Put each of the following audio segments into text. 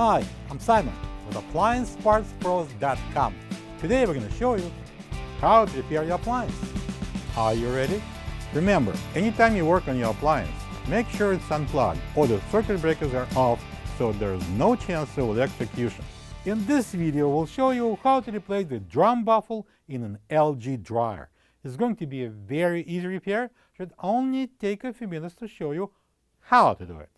Hi, I'm Simon with AppliancePartsPros.com. Today we're going to show you how to repair your appliance. Are you ready? Remember, anytime you work on your appliance, make sure it's unplugged or the circuit breakers are off so there's no chance of electrocution. In this video, we'll show you how to replace the drum baffle in an LG dryer. It's going to be a very easy repair. Should only take a few minutes to show you how to do it.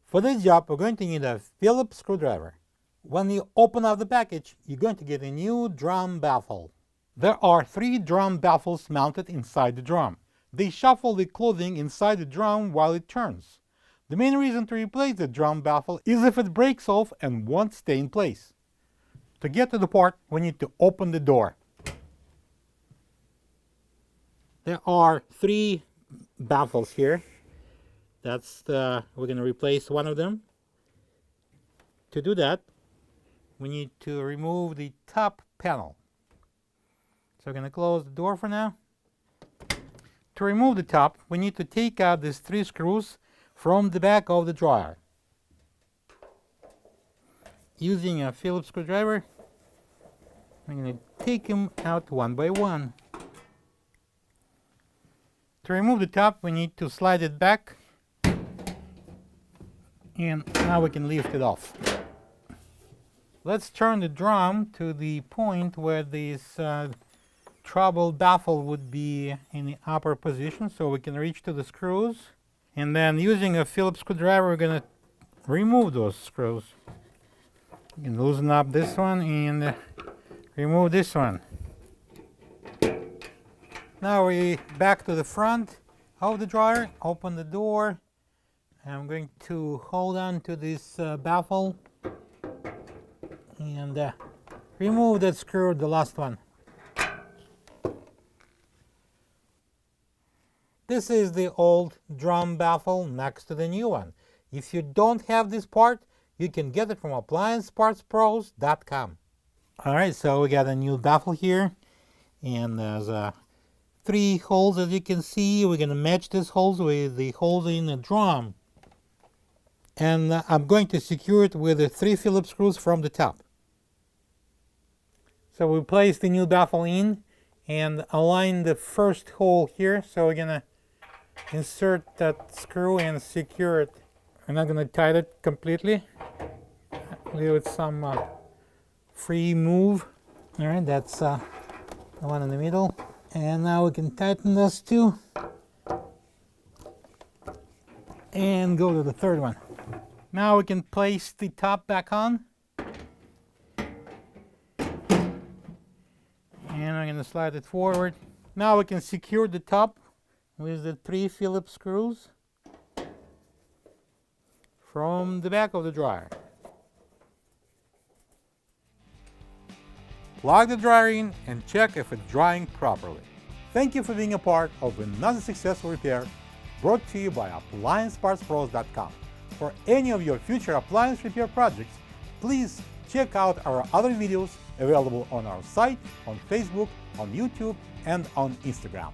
For this job, we're going to need a Phillips screwdriver. When you open up the package, you're going to get a new drum baffle. There are 3 drum baffles mounted inside the drum. They shuffle the clothing inside the drum while it turns. The main reason to replace the drum baffle is if it breaks off and won't stay in place. To get to the part, we need to open the door. There are 3 baffles here. We're going to replace one of them. To do that, we need to remove the top panel. So we're going to close the door for now. To remove the top, we need to take out these 3 screws from the back of the dryer. Using a Phillips screwdriver, I'm going to take them out one by one. To remove the top, we need to slide it back, and now we can lift it off. Let's turn the drum to the point where this trouble baffle would be in the upper position, so we can reach to the screws. And then using a Phillips screwdriver, we're going to remove those screws. You can loosen up this one and remove this one. Now we're back to the front of the dryer. Open the door. I'm going to hold on to this baffle and remove that screw, the last one. This is the old drum baffle next to the new one. If you don't have this part, you can get it from AppliancePartsPros.com. Alright, so we got a new baffle here, and there's 3 holes, as you can see. We're going to match these holes with the holes in the drum. And I'm going to secure it with the 3 Phillips screws from the top. So we place the new baffle in and align the first hole here. So we're going to insert that screw and secure it. We're not going to tighten it completely. Leave it some free move. Alright, that's the one in the middle. And now we can tighten those 2 and go to the 3rd one. Now we can place the top back on. And I'm going to slide it forward. Now we can secure the top with the 3 Phillips screws from the back of the dryer. Plug the dryer in and check if it's drying properly. Thank you for being a part of another successful repair brought to you by AppliancePartsPros.com. For any of your future appliance repair projects, please check out our other videos available on our site, on Facebook, on YouTube, and on Instagram.